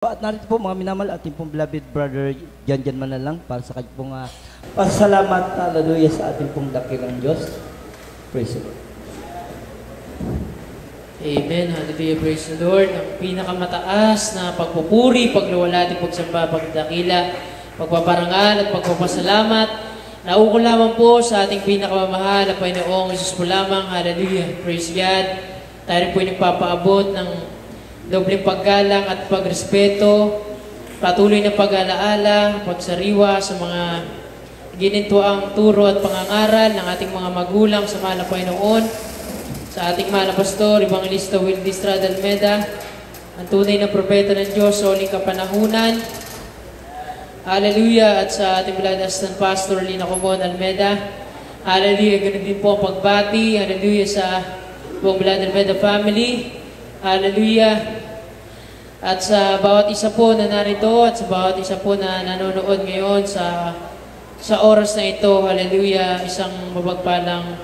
At narito po mga minamahal ating pong beloved brother Jan Manalang para sa kanyang pong pasalamat, hallelujah, sa ating pong dakilang Diyos. Praise the Lord. Amen. Hallelujah. Praise the Lord. Ang pinakamataas na pagpupuri, pagluwalhati, pagsamba, pagdakila, pagpaparangal at pagpapasalamat. Nauukol lamang po sa ating pinakamamahal na Panginoong Jesus po lamang. Hallelujah. Praise God. Tayo po yung nagpapaabot ng dobleng paggalang at pagrespeto, patuloy na pag-alaala, pagsariwa sa mga ginintuang turo at pangangaral ng ating mga magulang sa mahal na Panginoon, sa ating mahal na pastor, Evangelista Wildy Estrada Almeda, ang tunay na propeta ng Diyos sa huling kapanahunan. Hallelujah. At sa ating beloved assistant pastor, Lina Comon Almeda. Hallelujah. Ganun din po ang pagbati. Hallelujah sa buong beloved Almeda family. Hallelujah. At sa bawat isa po na narito at sa bawat isa po na nanonood ngayon sa oras na ito, hallelujah, isang mapagpalang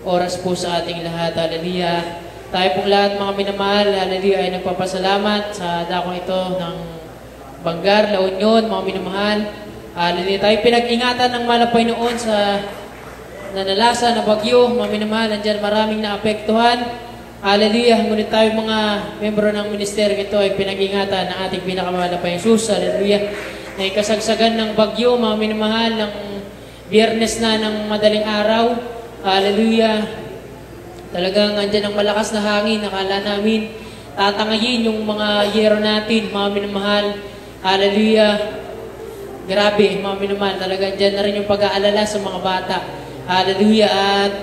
oras po sa ating lahat, hallelujah. Tayo pong lahat mga minamahal, hallelujah, ay nagpapasalamat sa dakong ito ng Bangar, La Union, mga minamahal. Hallelujah, tayo pinag-ingatan ng malapay noon sa nanalasa na bagyo, mga minamahal, nandyan maraming naapektuhan. Hallelujah. Ngunit tayo mga membro ng ministeryo ito ay pinag-ingatan ng ating pinakamahal na Jesus. Hallelujah. Na ikasagsagan ng bagyo, mga minamahal, ng Biyernes na ng madaling araw. Hallelujah. Talagang andyan ang malakas na hangin. Nakala namin tatangayin yung mga yero natin, mga minamahal. Hallelujah. Grabe, mga minamahal. Talagang andyan na rin yung pag-aalala sa mga bata. Hallelujah. At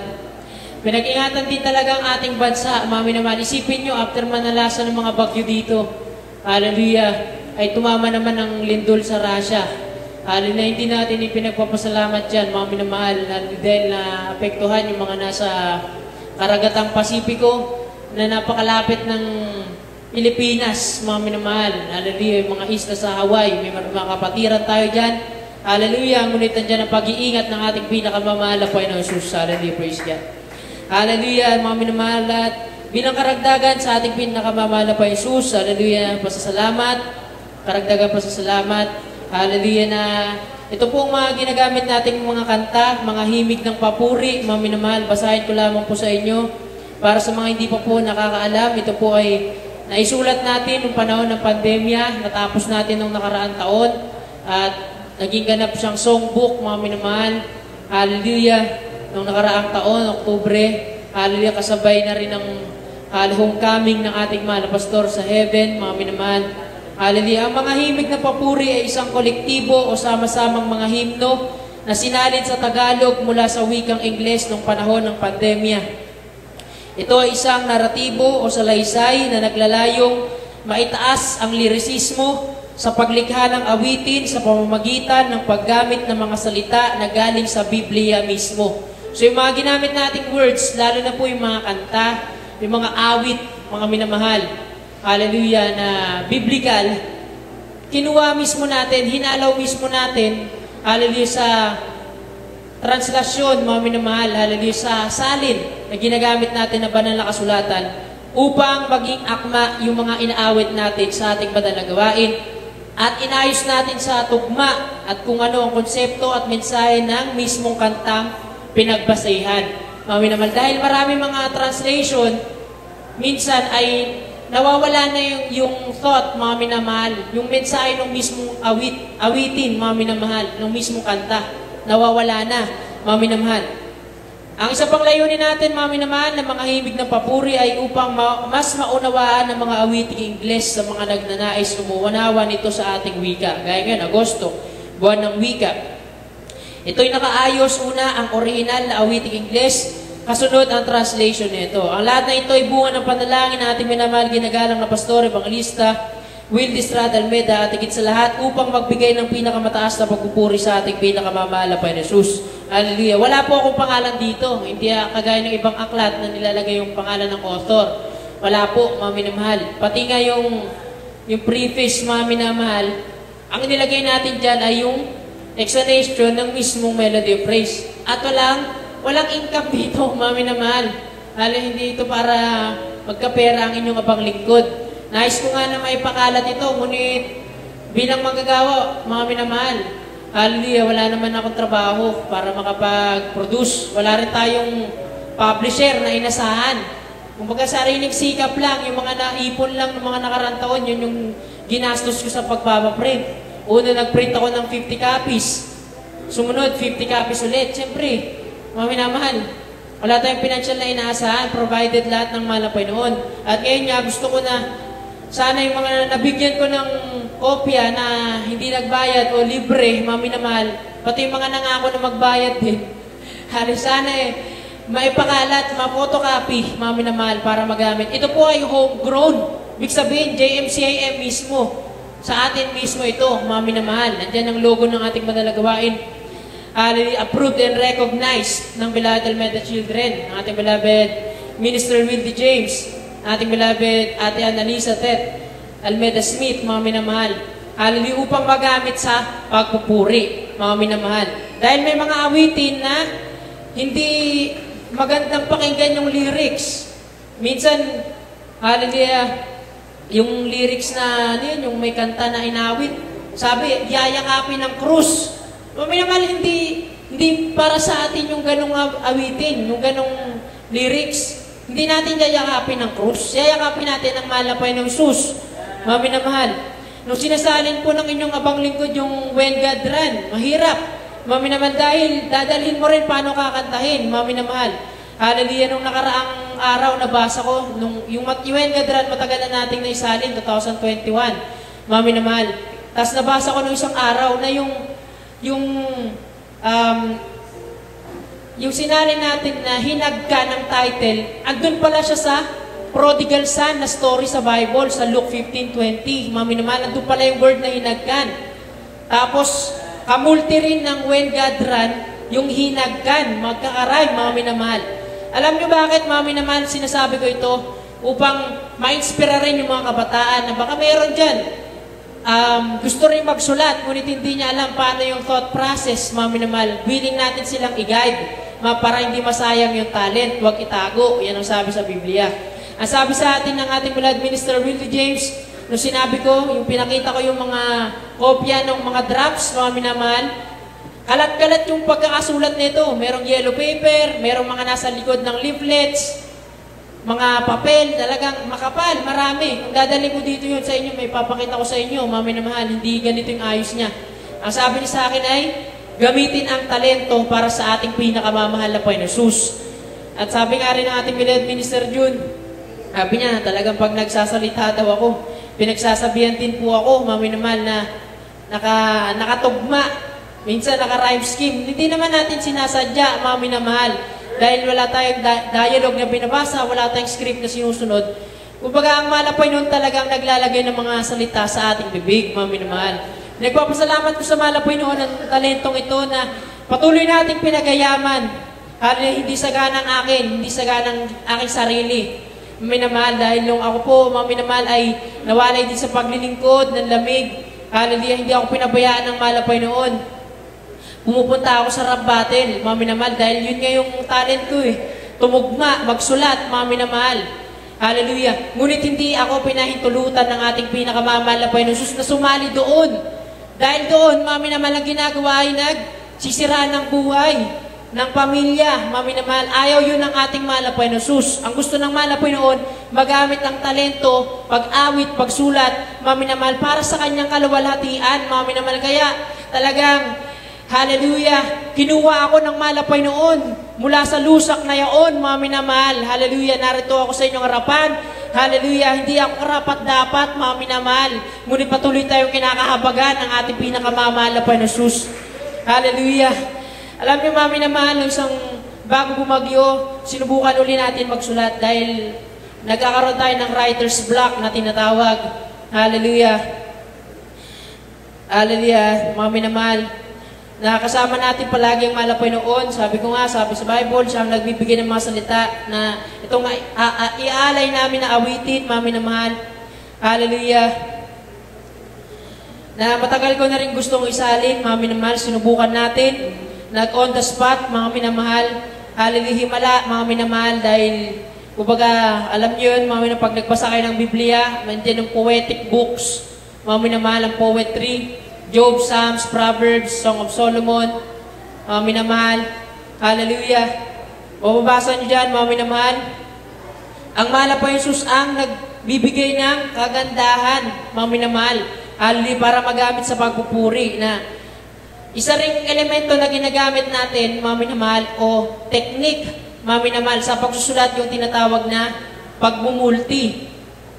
pinag-ingatan din talaga ang ating bansa, mga minamahal. Isipin nyo, after manalasa ng mga bagyo dito, hallelujah, ay tumama naman ang lindol sa Russia. Hallelujah, hindi natin ipinagpapasalamat dyan, mga minamahal, dahil na-apektuhan yung mga nasa karagatang Pasipiko na napakalapit ng Pilipinas, mga minamahal. Hallelujah, yung mga isla sa Hawaii, may mga kapatiran tayo dyan. Hallelujah, ngunit nandiyan ang pag-iingat ng ating pinakamamahal na Panginoon Jesus. Hallelujah, praise God. Hallelujah, mga minamahal, at bilang karagdagan sa ating pinakamamahal na Jesus, hallelujah, pasasalamat, karagdagan pasasalamat, hallelujah, na ito pong mga ginagamit nating mga kanta, mga himig ng papuri, mga minamahal, basahin ko lamang po sa inyo, para sa mga hindi pa po nakakaalam, ito po ay naisulat natin noong panahon ng pandemya, natapos natin noong nakaraang taon, at naging ganap siyang songbook, mga minamahal, hallelujah. Noong nakaraang taon, Oktubre, hallelujah, kasabay na rin ang homecoming ng ating mahal na pastor sa heaven, mga minamahal. Hallelujah. Ang mga himig na papuri ay isang kolektibo o sama-samang mga himno na sinalin sa Tagalog mula sa wikang Ingles noong panahon ng pandemya. Ito ay isang naratibo o salaysay na naglalayong maitaas ang lirisismo sa paglikha ng awitin sa pamamagitan ng paggamit ng mga salita na galing sa Biblia mismo. So yung mga ginamit nating words, lalo na po yung mga kanta, yung mga awit, mga minamahal, hallelujah, na biblical, kinuha mismo natin, hinalaw mismo natin, hallelujah, sa translasyon, mga minamahal, hallelujah, sa salin na ginagamit natin na banal na kasulatan upang maging akma yung mga inaawit natin sa ating banal na gawain at inayos natin sa tugma at kung ano ang konsepto at mensahe ng mismong kantang pinagbasehan. Mga minamahal, dahil marami mga translation, minsan ay nawawala na yung thought, mga minamahal, yung mensahe ng mismong awitin, mga minamahal, ng mismong kanta, nawawala na, mga minamahal. Ang isa pang layunin natin, mga minamahal, ng mga himig ng papuri ay upang mas maunawaan ng mga awiting Ingles sa mga nagnanais umuwanawa nito sa ating wika. Gaya ngayon, Agosto, buwan ng wika. Ito'y nakaayos una ang original na awiting Ingles, kasunod ang translation nito. Ang lahat na ito ay bunga ng panalangin na ating minamahal ginagalang na pastor, Evangelista Wildy Estrada Almeda, at higit sa lahat upang magbigay ng pinakamataas na pagpupuri sa ating pinakamamahal na Panginoon Jesus. Hallelujah. Wala po akong pangalan dito. Hindi kagaya ng ibang aklat na nilalagay yung pangalan ng author. Wala po, mga minamahal. Pati nga yung preface, mga minamahal, ang nilagay natin dyan ay yung explanation ng mismong melody of praise. At walang income dito, mga minamahal. Hindi ito para magkapera ang inyong abang lingkod. Nais ko nga na maipakalat ito, ngunit bilang manggagawa, mga minamahal, hallelujah, wala naman akong trabaho para makapag-produce. Wala rin tayong publisher na inasahan. Kumbaga sariling sikap lang, yung mga naipon lang ng mga nakarang taon, yun yung ginastos ko sa pagpapaprint. Una, nagprint ako ng 50 copies. Sumunod, 50 copies ulit. Siyempre, mga minamahal, wala tayong financial na inaasahan, provided lahat ng malapay noon. At ngayon nga, gusto ko na sana yung mga nabigyan ko ng kopya na hindi nagbayad o libre, mga minamahal, pati yung mga nangako na magbayad din. Sana maipakalat, ma-photocopy, mga minamahal, para magamit. Ito po ay homegrown. Ibig sabihin, JMCIM mismo. Sa atin mismo ito, mga minamahal. Nandiyan ang logo ng ating manalagawain. Approved and recognized ng beloved Almeda Children, ng ating beloved Minister Wildy James, ating beloved Ate Annalisa Tet Almeda Smith, mga minamahal. Hallelujah, upang magamit sa pagpupuri, mga minamahal. Dahil may mga awitin na hindi magandang pakinggan yung lyrics. Minsan, hallelujah, yung lyrics na, yung may kanta na inawit, sabi, yayakapin ng krus. Mga minamahal, hindi para sa atin yung ganong awitin, yung ganong lyrics. Hindi natin yayakapin ng krus. Yayakapin natin ang malapay ng Sus. Mga minamahal, nung sinasalin po ng inyong abang lingkod yung When God Run, mahirap. Mga minamahal, dahil dadalhin mo rin paano kakantahin, mga minamahal. Hallelujah, nung nakaraang araw nabasa ko, yung When God Run, matagal na nating naisalin, 2021. Mga minamahal. Tapos nabasa ko nung isang araw na yung sinalin natin na hinagka ng title, andun pala siya sa prodigal son na story sa Bible, sa Luke 15:20. Mga minamahal, andun pala yung word na hinagkan. Tapos, kamulti rin ng When God Run, yung hinagkan, magkakaray, mga minamahal. Alam nyo bakit, mga minamahal, sinasabi ko ito? Upang ma-inspira rin yung mga kabataan na baka meron dyan. Gusto rin magsulat, ngunit hindi niya alam paano yung thought process, mga minamahal. Willing natin silang i-guide, para hindi masayang yung talent, huwag itago. Yan ang sabi sa Biblia. Ang sabi sa atin ng ating beloved Minister Wildy James, nung sinabi ko, yung pinakita ko yung mga kopya ng mga drafts, mga minamahal, kalat-kalat yung pagkakasulat nito. Merong yellow paper, merong mga nasa likod ng leaflets, mga papel, talagang makapal, marami. Kung dadalhin ko dito yun sa inyo, may papakita ko sa inyo, mga minamahal, hindi ganito yung ayos niya. Ang sabi niya sa akin ay, gamitin ang talento para sa ating pinakamamahal na Panginoon Jesus. At sabi nga rin ng ating beloved Minister June, sabi niya, talagang pag nagsasalita daw ako, pinagsasabihan din po ako, mga minamahal, na nakatugma, minsan naka-rhyme scheme. Hindi naman natin sinasadya, mga minamahal, dahil wala tayong dialogue na binabasa, wala tayong script na sinusunod. Kumbaga, ang malapay noon talagang naglalagay ng mga salita sa ating bibig, mga minamahal. Nagpapasalamat ko sa malapay noon ng talentong ito na patuloy nating pinagayaman. Hindi saganang akin, hindi saganang aking sarili. Minamahal, dahil nung ako po, mga minamahal, ay nawalay din sa paglilingkod ng lamig. Hallelujah, hindi ako pinabayaan ng malapay noon. Pumupunta ako sa rap battle, mga minamahal, dahil yun nga yung talent ko tumugma, magsulat, mga minamahal. Hallelujah. Ngunit hindi ako pinahintulutan ng ating pinakamamahal na Panginoon Jesus na sumali doon. Dahil doon, mga minamahal, ang ginagawa ay nagsisira ng buhay, ng pamilya, mga minamahal. Ayaw yun ng ating mahal na Panginoon Jesus. Ang gusto ng mahal na Panginoon, magamit ang talento, pag-awit, pagsulat, mga minamahal, para sa kanyang kaluwalhatian, mga minamahal. Kaya talagang, hallelujah, kinuha ako ng malapay noon mula sa lusak na yaon, mga minamahal. Hallelujah, narito ako sa inyong harapan. Hallelujah, hindi ako karapat-dapat, mga minamahal. Ngunit patuloy tayong kinakahabagan ng ating pinakamamahal na Panginoon Jesus. Hallelujah. Alam niyo, mga minamahal, isang bago bumagyo, sinubukan uli natin magsulat dahil nagkakaroon tayo ng writer's block na tinatawag. Hallelujah. Hallelujah, mga minamahal. Nakasama natin palagi ang malapay noon. Sabi ko nga, sabi sa Bible, siya ang nagbibigay ng mga salita na itong iaalay namin na awitin, mga minamahal. Hallelujah. Na matagal ko na rin gustong isalin, mga minamahal, sinubukan natin. Nag-on the spot, mga minamahal. Hallelujah, himala, mga minamahal, dahil Kumbaga, alam niyo yun, mga minamahal, pag nagbasa kayo ng Biblia, nandiyan yung poetic books, mga minamahal, ang poetry, Job, Psalms, Proverbs, Song of Solomon, mga minamahal, hallelujah. Mababasa niyo dyan, mga minamahal, ang mahal po Jesus ang nagbibigay ng kagandahan, mga minamahal, hallelujah, para magamit sa pagpupuri na isa ring elemento na ginagamit natin, mga minamahal, o technique, mga minamahal, sa pagsusulat yung tinatawag na pagmumulti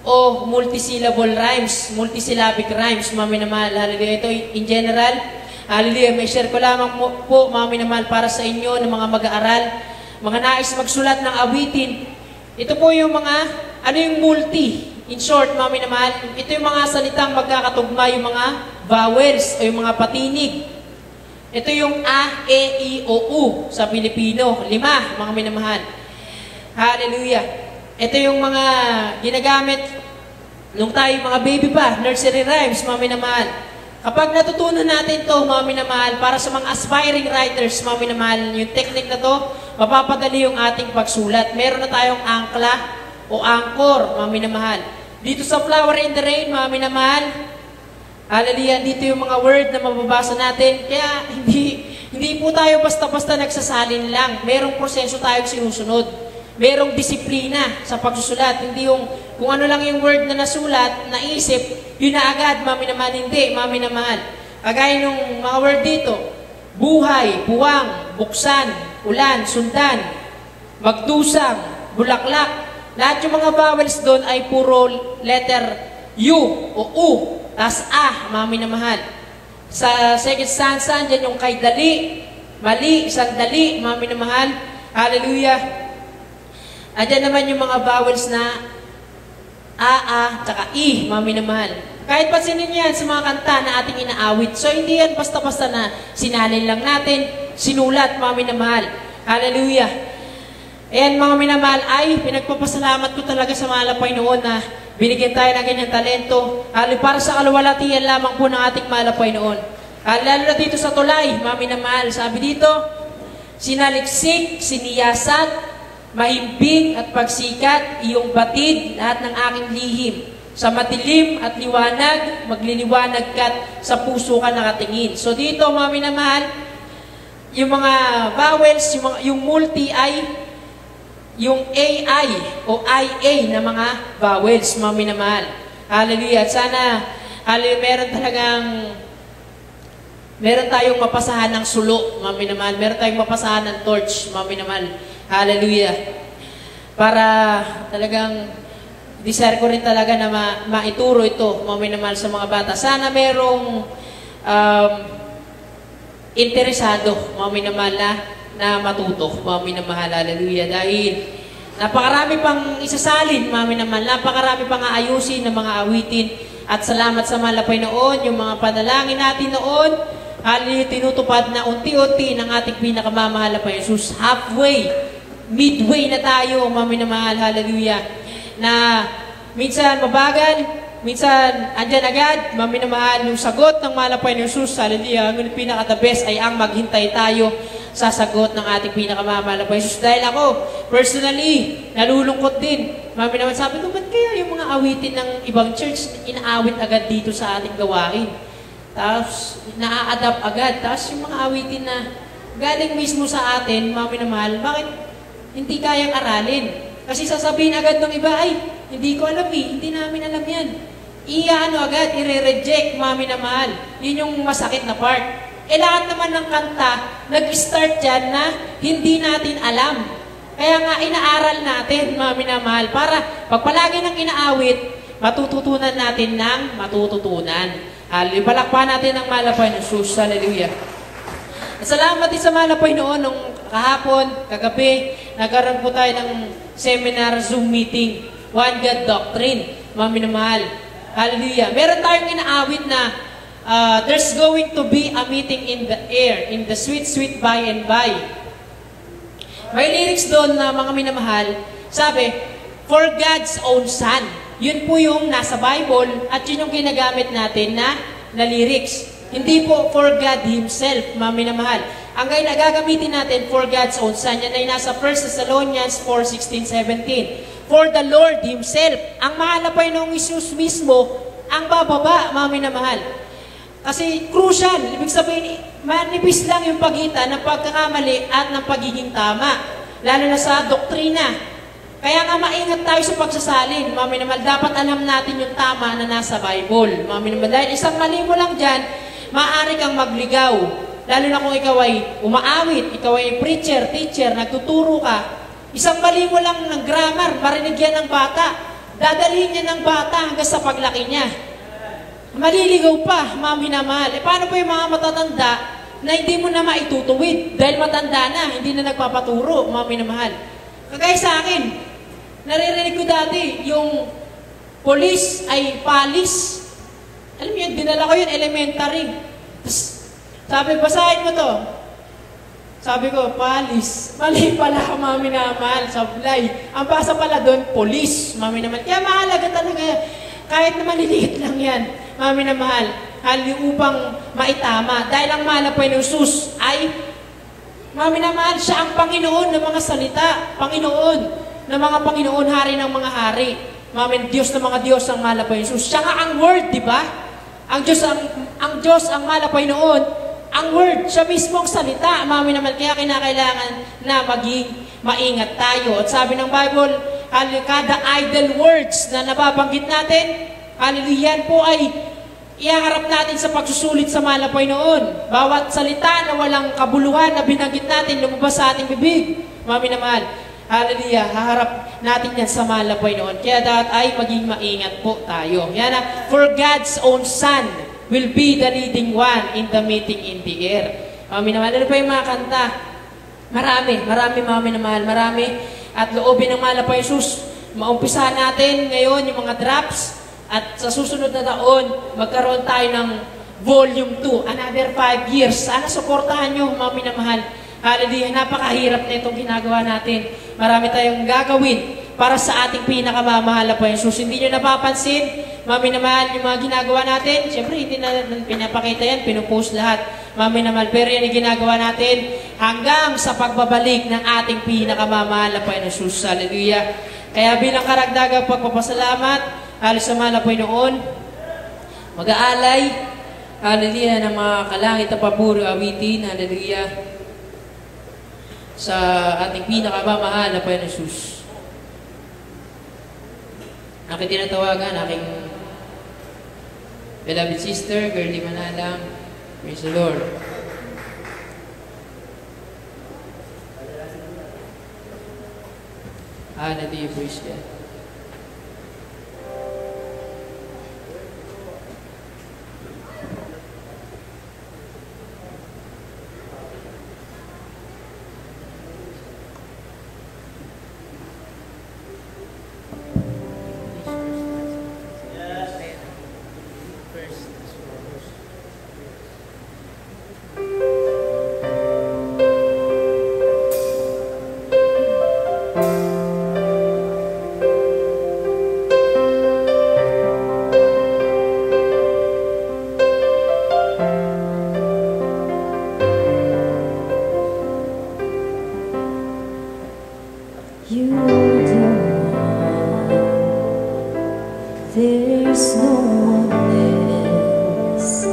o multisyllable rhymes, multisyllabic rhymes, mga minamahal, hallelujah. Ito in general, hallelujah, may share ko lamang po, mga minamahal, para sa inyo ng mga mag-aaral, mga nais magsulat ng awitin. Ito po yung mga, ano yung multi? In short, mga minamahal, ito yung mga salitang magkakatugma, yung mga vowels o yung mga patinig. Ito yung A, E, I, O, U sa Pilipino. 5, mga minamahal. Hallelujah. Ito yung mga ginagamit nung tayo mga baby pa, nursery rhymes, mga minamahal. Kapag natutunan natin to, mga minamahal, para sa mga aspiring writers, mga minamahal, yung technique na to, mapapadali yung ating pagsulat. Meron na tayong angkla o angkor, mga minamahal. Dito sa Flower in the Rain, mga minamahal, hallelujah, dito yung mga word na mababasa natin. Kaya hindi po tayo basta-basta nagsasalin lang. Merong proseso tayong sinusunod. Merong disiplina sa pagsusulat. Hindi yung kung ano lang yung word na nasulat, naisip, yun na agad, mga minamahal. Hindi, mga minamahal. Kagaya nung mga word dito, buhay, buwang, buksan, ulan, sundan, magdusang, bulaklak. Lahat yung mga vowels doon ay puro letter U o U. Tas mga minamahal. Sa second stanza, dyan yung kay dali, mali, sandali, mga minamahal. Hallelujah. Andyan naman yung mga vowels na tsaka I, mga minamahal. Kahit pansinin yan sa mga kanta na ating inaawit. So, hindi yan basta-basta na sinalin lang natin, sinulat, mga minamahal. Hallelujah. Ayan, mga minamahal, ay pinagpapasalamat ko talaga sa mahal na Panginoon na binigyan tayo ng ganyang talento. Para sa kaluwalhatian lamang po ng ating mahal na Panginoon. Lalo na dito sa tulay, mga minamahal, sabi dito, sinaliksik, siniyasat, mahimbing at pagsikat, iyong batid, lahat ng aking lihim. Sa matilim at liwanag, magliliwanag ka't sa puso ka nakatingin. So dito, mga minamahal, yung mga vowels, yung multi ay yung AI o IA na mga vowels, mga minamahal. Hallelujah. At sana, hallelujah, meron tayong mapasahan ng sulo, mga minamahal. Meron tayong mapasahan ng torch, mga minamahal. Hallelujah. Para talagang desire ko rin talaga na maituro ito, mga minamahal, sa mga bata. Sana merong interesado, mga minamahal, na matuto, mga minamahal, hallelujah. Dahil napakarami pang isasalin, mga minamahal, napakarami pang aayusin ng mga awitin. At salamat sa mahal na Panginoon, yung mga panalangin natin noon, hallelujah, tinutupad na unti-unti ng ating pinakamamahal na Panginoon Jesus. Halfway, midway na tayo, mga minamahal, hallelujah. Na minsan mabagal, minsan andyan agad, mga minamahal, yung sagot ng mahal na Panginoon Jesus, hallelujah. Ngunit pinaka-the best ay ang maghintay tayo sa sagot ng ating pinakamamahal na Panginoon Jesus. Dahil ako, personally, nalulungkot din. Mami naman sabi ko, ba't kaya yung mga awitin ng ibang church, inaawit agad dito sa ating gawain? Tapos, na-adapt agad. Tapos, yung mga awitin na galing mismo sa atin, mami na mahal, bakit hindi kayang aralin? Kasi sasabihin agad ng iba, ay, hindi ko alam hindi namin alam yan. Agad, i-reject, mami na mahal. Yun yung masakit na part. Lahat naman ng kanta, nag-start dyan na hindi natin alam. Kaya nga, inaaral natin, mga minamahal, para pag palagi ng inaawit, matututunan natin ng matututunan. Hallelujah. Palakpakan natin ang mahal na Panginoon Jesus. Hallelujah. At salamat din sa mahal na Panginoon nung kahapon, kagabi, nagkaroon po tayo ng seminar, Zoom meeting, One God Doctrine, mga minamahal. Hallelujah. Meron tayong inaawit na there's going to be a meeting in the air, in the sweet, sweet by and by. May lyrics doon na mga minamahal, sabi, for God's own Son. Yun po yung nasa Bible at yun yung ginagamit natin na lyrics. Hindi po for God Himself, mga minamahal. ang ngayon na gagamitin natin for God's own Son. Yan ay nasa 1 Thessalonians 4:16, 17. For the Lord Himself, ang mahal na Panginoong Isus mismo, ang bababa, mga minamahal. Kasi crucial, ibig sabihin, manipis lang yung pagitan ng pagkakamali at ng pagiging tama. Lalo na sa doktrina. Kaya nga maingat tayo sa pagsasalin, mga minamahal. Dapat alam natin yung tama na nasa Bible, mga minamahal. Dahil isang mali mo lang dyan, maaari kang magligaw. Lalo na kung ikaw ay umaawit, ikaw ay preacher, teacher, nagtuturo ka. Isang mali mo lang ng grammar, marinig yan ng bata. Dadalhin niya ng bata hanggang sa paglaki niya. Maliligaw pa, mga minamahal. Paano pa yung mga matatanda na hindi mo na maitutuwid? Dahil matanda na, hindi na nagpapaturo, mga minamahal. Kagaya sa akin, naririnig ko dati, yung police ay palis. Alam mo yun, dinala ko yun, elementary. Tapos, sabi, basahin mo to. Sabi ko, palis. Mali pala, mga minamahal, sablay. Ang basa pala doon, police, mga minamahal. Kaya mahalaga talaga, kahit na maliliit lang yan, mga minamahal, upang maitama. Dahil ang mahal na Panginoong Isus ay, mga minamahal, siya ang Panginoon ng mga salita. Panginoon ng mga Panginoon, hari ng mga hari. Mga Diyos ng mga Diyos ang mahal na Panginoong Isus. Siya nga ang Word, di ba? Ang Diyos ang mahal na Panginoon, ang Word, siya mismo ang salita, mga minamahal. Kaya kinakailangan na maging maingat tayo. At sabi ng Bible, kada idle words na nababanggit natin, hallelujah, po ay iharap natin sa pagsusulit sa mahal na Panginoon. Bawat salita na walang kabuluhan na binanggit natin, lumabas sa ating bibig, mga minamahal. Hallelujah, haharap natin yan sa mahal na Panginoon. Kaya dapat ay maging maingat po tayo. Yan na, for God's own Son will be the leading one in the meeting in the air. Mga minamahal, ano pa yung mga kanta? Marami, mga minamahal, marami. At loobin ng mahal na Panginoon Isus, maumpisahan natin ngayon yung mga drops. At sa susunod na taon, magkaroon tayo ng volume 2, another 5 years. Sana suportahan nyo, mga minamahal. Hallelujah, napakahirap na itong ginagawa natin. Marami tayong gagawin para sa ating pinakamamahal na Panginoon Isus. Hindi nyo napapansin, mga minamahal, yung mga ginagawa natin. Siyempre, hindi na pinapakita yan, pinupost lahat, mga minamahal. Pero yan yung ginagawa natin hanggang sa pagbabalik ng ating pinakamamahal na Panginoon Isus. Hallelujah. Kaya bilang karagdagang pagpapasalamat, halos sa mahal na Panginoon, mag-aalay, hallelujah, ng mga kalangit na papuri awitin, hallelujah, sa ating pinakamamahal na Panginoon Isus. Aking tinatawagan, aking beloved sister, Girlie Manalang. Praise the Lord. Hallelujah, praise God. There's no one else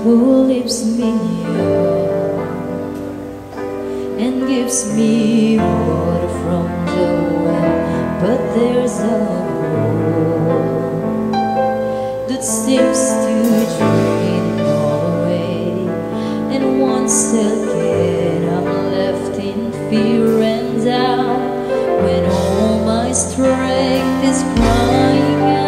who lifts me up and gives me water from the well, but there's a hole that seems to drain it all away, and once again I'm left in fear and doubt when all my strength is crying out.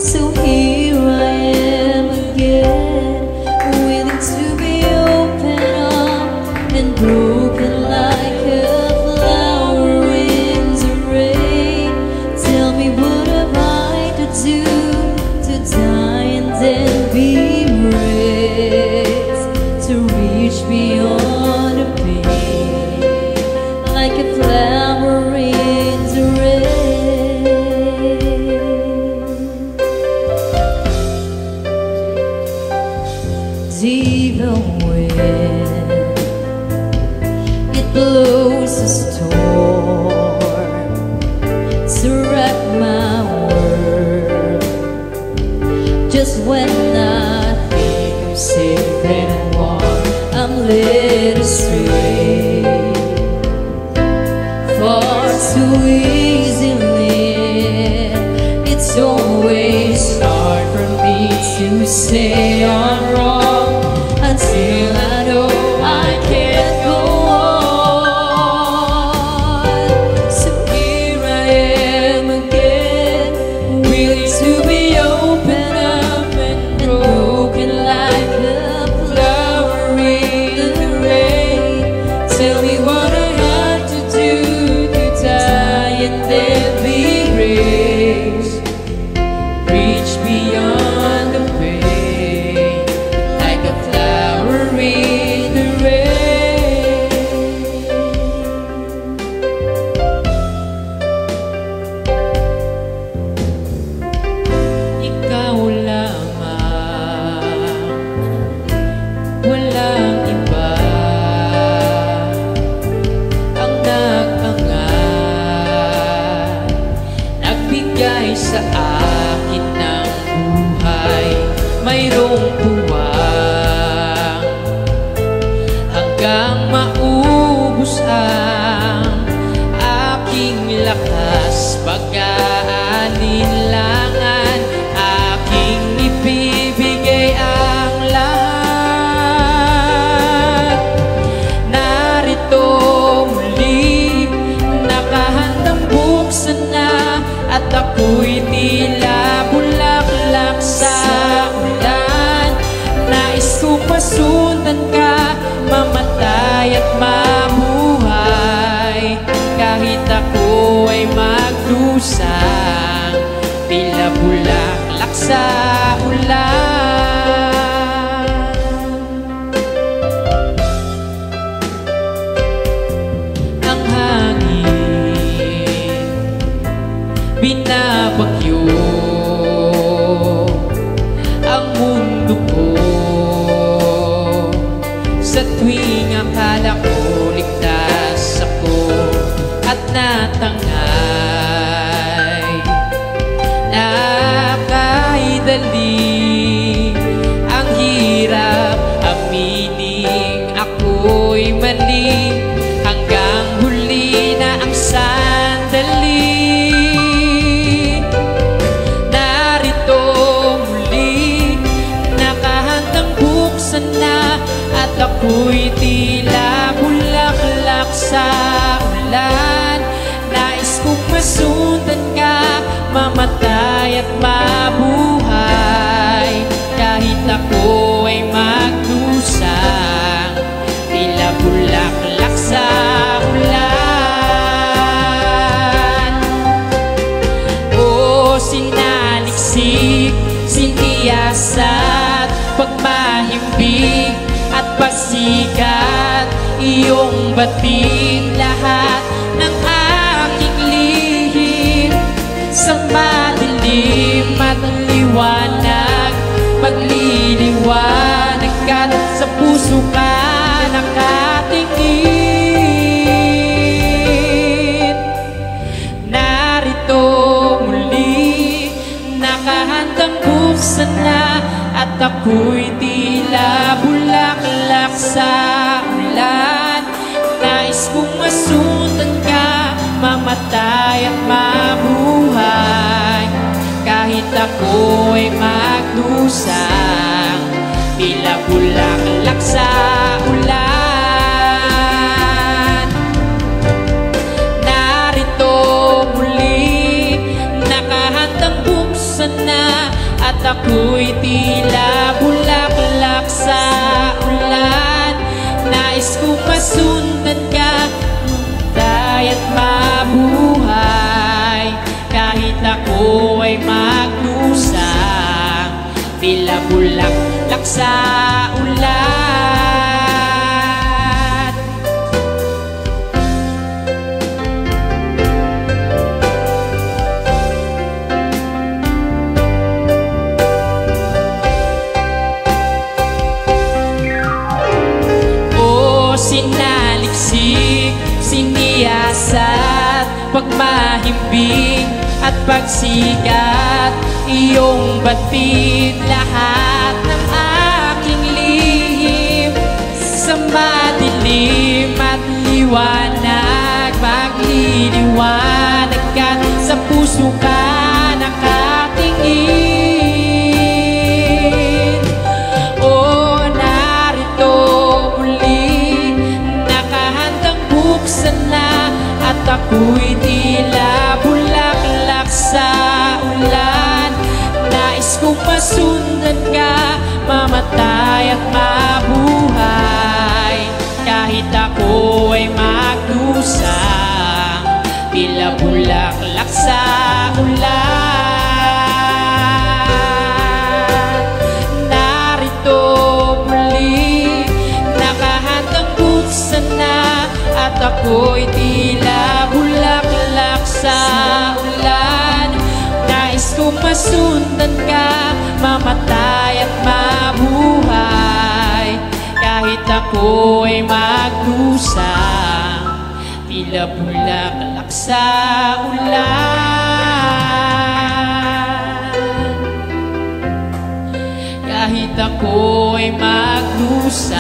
So here I am again, willing to be opened up and broken like a flower in the rain. Tell me, what have I to do blows a storm to wreck my world. Just when I think I'm safe and warm, I'm led astray far too easily. It's always hard for me to say I'm wrong until I know I can't go on. So here I am again, willing to be open up and broken like a flower in the rain. Tell me what I have to do to die and then be raised. Reach beyond the pain like a flower in the rain. Ikaw lamang, walang iba ang nag-angat, nagbigay sa akin ng buhay, mayroong puwang hanggang maubos ang aking lakas. Pag-aalinlangan, aking ibibigay ang lahat. Narito muli, nakahandang buksan na, at ako'y tila bulaklak sa ulan. Nais kong masundan ka, mamatay at mabuhay, kahit ako ay magdusang tila bulaklak sa ulan. Ang hangin binabagyo ang mundo ko, sa tuwing akala ko ligtas ako at natangay. Nakaidali ang hirap, aminin ako'y mali, hanggang huli na ang sandali. Narito muli, nakahandang buksan na, at ako'y tila bulaklak sa ulan. Nais kong masundan ka, mamatay at mabuhay, kahit ako ay magdusang tila bulaklak sa ulan. O sinaliksik, siniyasat, pagmahimbing at pasikat, iyong batin lahat ng aking lihim. Sa madilim at liwanag, magliliwanag ka, sa puso ka nakatingin. Narito muli, nakahandang buksan na, at ako'y tila bulaklak sa ulan. Nais kong masundan ka, mamatay at mabuhay, kahit ako ay magdusang tila bulaklak sa ulan. Narito muli, nakahandang buksan na, at ako'y tila bulaklak sa ulan. Nais kong masundan ka, mamatay at mabuhay, kahit ako ay magdusang tila bulaklak sa ulan. O sinaliksik, pagmahimbing at pagsikat, iyong batid lahat ng aking lihim. Sa madilim at liwanag, magliliwanag ka, sa puso ka nakatingin. O narito muli, nakahandang buksan na, at ako'y tila bulaklak sa ulan. Nais kong masundan ka, mamatay at mabuhay, kahit ako ay magdusang tila bulaklak sa ulan. Narito muli, nakahandang buksan na, at ako'y tila bulaklak sa ulan. Nais kong masundan ka, mamatay at mabuhay, kahit ako ay magdusang tila bulaklak sa ulan. Kahit ako ay magdusang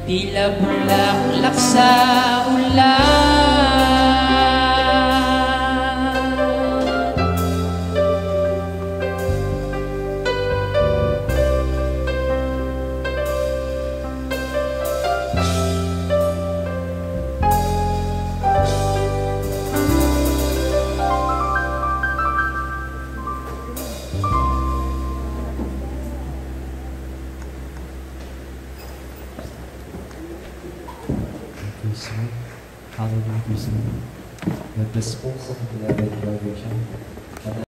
tila bulaklak sa ulan. Hallelujah. God bless po sa beloved